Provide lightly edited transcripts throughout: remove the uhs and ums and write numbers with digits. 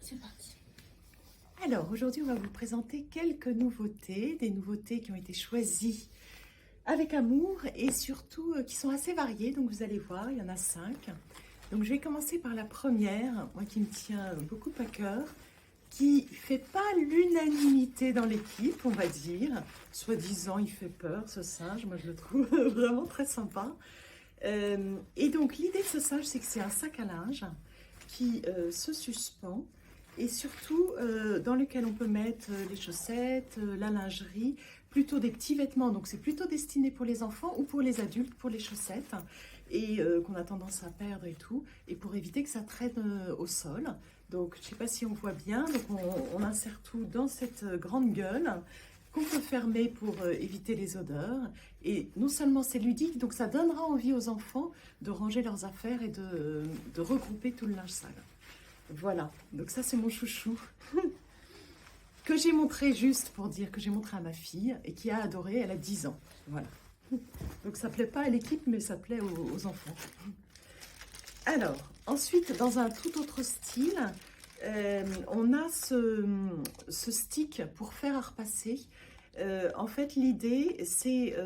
c'est parti. Alors, aujourd'hui, on va vous présenter quelques nouveautés, des nouveautés qui ont été choisies avec amour et surtout qui sont assez variées. Donc, vous allez voir, il y en a 5. Donc, je vais commencer par la première, moi qui me tient beaucoup à cœur, qui ne fait pas l'unanimité dans l'équipe, on va dire. Soi-disant, il fait peur, ce singe. Moi, je le trouve vraiment très sympa. Et donc, l'idée de ce singe, c'est que c'est un sac à linge qui se suspend et surtout dans lequel on peut mettre les chaussettes, la lingerie, plutôt des petits vêtements. Donc, c'est plutôt destiné pour les enfants ou pour les adultes, pour les chaussettes, et qu'on a tendance à perdre et tout, et pour éviter que ça traîne au sol. Donc, je ne sais pas si on voit bien, donc on insère tout dans cette grande gueule qu'on peut fermer pour éviter les odeurs. Et non seulement c'est ludique, donc ça donnera envie aux enfants de ranger leurs affaires et de regrouper tout le linge sale. Voilà, donc ça c'est mon chouchou que j'ai montré juste pour dire que j'ai montré à ma fille et qui a adoré, elle a 10 ans. Voilà. Donc ça plaît pas à l'équipe, mais ça plaît aux enfants. Alors, ensuite, dans un tout autre style, on a ce stick pour fer à repasser. En fait, l'idée, c'est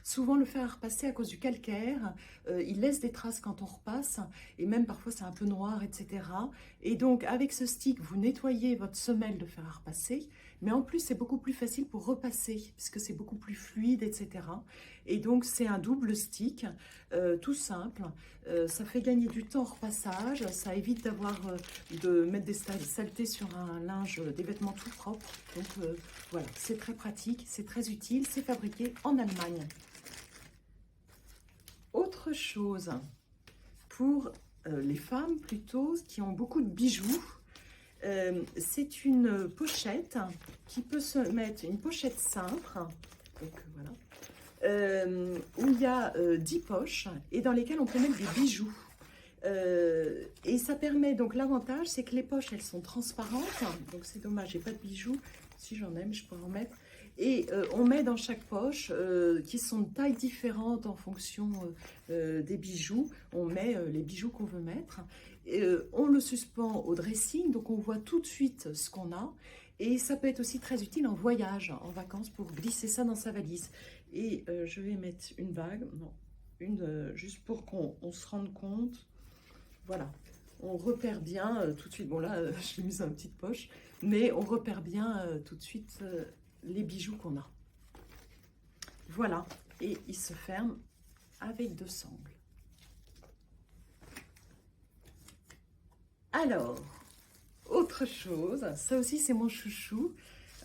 souvent le fer à repasser à cause du calcaire. Il laisse des traces quand on repasse, et même parfois c'est un peu noir, etc. Et donc, avec ce stick, vous nettoyez votre semelle de fer à repasser, mais en plus, c'est beaucoup plus facile pour repasser, puisque c'est beaucoup plus fluide, etc. Et donc, c'est un double stick, tout simple. Ça fait gagner du temps au repassage, ça évite de mettre des saletés sur un linge, des vêtements tout propres. Donc, voilà, c'est très pratique, c'est très utile, c'est fabriqué en Allemagne. Autre chose, pour les femmes plutôt, qui ont beaucoup de bijoux, c'est une pochette qui peut se mettre, une pochette simple, donc voilà, où il y a 10 poches et dans lesquelles on peut mettre des bijoux. Et ça permet, donc l'avantage c'est que les poches elles sont transparentes, donc c'est dommage, j'ai pas de bijoux, si j'en ai mais je pourrais en mettre, et on met dans chaque poche qui sont de tailles différentes en fonction des bijoux, on met les bijoux qu'on veut mettre, on le suspend au dressing, donc on voit tout de suite ce qu'on a, et ça peut être aussi très utile en voyage, en vacances, pour glisser ça dans sa valise. Et je vais mettre une bague, non, juste pour qu'on se rende compte. Voilà, on repère bien tout de suite, bon là je l'ai mis dans une petite poche, mais on repère bien tout de suite les bijoux qu'on a. Voilà, et il se ferme avec 2 sangles. Alors, autre chose, ça aussi c'est mon chouchou,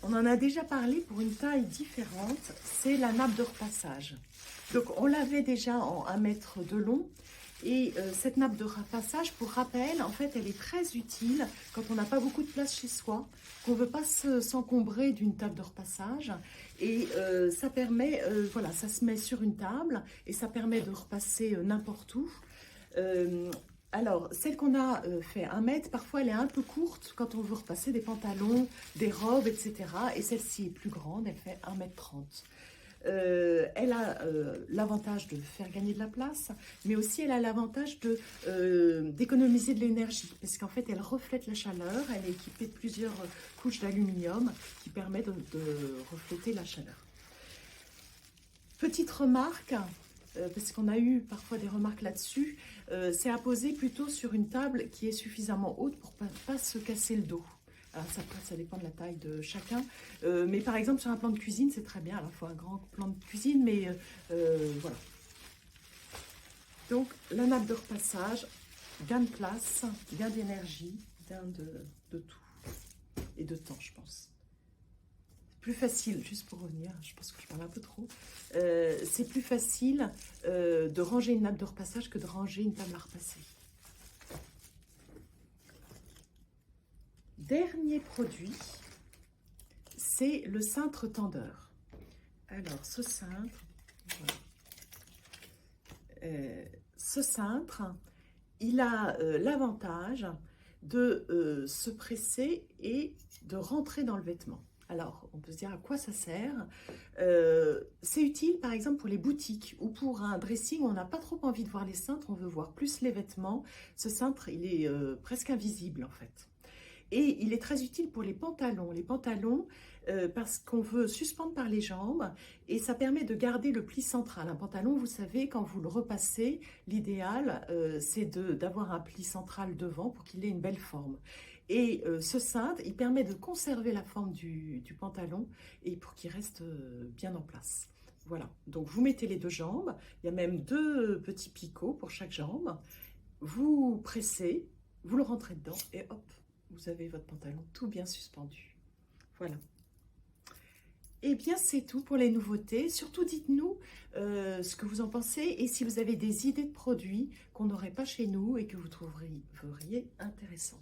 on en a déjà parlé pour une taille différente, c'est la nappe de repassage. Donc on l'avait déjà en 1 mètre de long. Et cette nappe de repassage, pour rappel, en fait, elle est très utile quand on n'a pas beaucoup de place chez soi, qu'on ne veut pas s'encombrer d'une table de repassage. Et ça permet, voilà, ça se met sur une table et ça permet de repasser n'importe où. Alors, celle qu'on a fait 1 mètre, parfois elle est un peu courte quand on veut repasser des pantalons, des robes, etc. Et celle-ci est plus grande, elle fait 1,30 m. Elle a l'avantage de faire gagner de la place, mais aussi elle a l'avantage d'économiser de l'énergie, parce qu'en fait elle reflète la chaleur, elle est équipée de plusieurs couches d'aluminium qui permettent de refléter la chaleur. Petite remarque, parce qu'on a eu parfois des remarques là-dessus, c'est à poser plutôt sur une table qui est suffisamment haute pour ne pas se casser le dos. Alors ça dépend de la taille de chacun, mais par exemple sur un plan de cuisine c'est très bien, alors il faut un grand plan de cuisine, mais voilà. Donc la nappe de repassage, gain de place, gain d'énergie, gain de tout, et de temps je pense. Plus facile, juste pour revenir, je pense que je parle un peu trop, c'est plus facile de ranger une nappe de repassage que de ranger une table à repasser. Dernier produit, c'est le cintre tendeur. Alors, ce cintre, voilà. Ce cintre, il a l'avantage de se presser et de rentrer dans le vêtement. Alors, on peut se dire à quoi ça sert. C'est utile, par exemple, pour les boutiques ou pour un dressing où on n'a pas trop envie de voir les cintres, on veut voir plus les vêtements. Ce cintre, il est presque invisible, en fait. Et il est très utile pour les pantalons. Les pantalons, parce qu'on veut suspendre par les jambes et ça permet de garder le pli central. Un pantalon, vous savez, quand vous le repassez, l'idéal, c'est d'avoir un pli central devant pour qu'il ait une belle forme. Et ce cintre, il permet de conserver la forme du pantalon et pour qu'il reste bien en place. Voilà, donc vous mettez les deux jambes, il y a même deux petits picots pour chaque jambe. Vous pressez, vous le rentrez dedans et hop, vous avez votre pantalon tout bien suspendu. Voilà. Et bien c'est tout pour les nouveautés. Surtout dites-nous ce que vous en pensez et si vous avez des idées de produits qu'on n'aurait pas chez nous et que vous trouveriez intéressantes.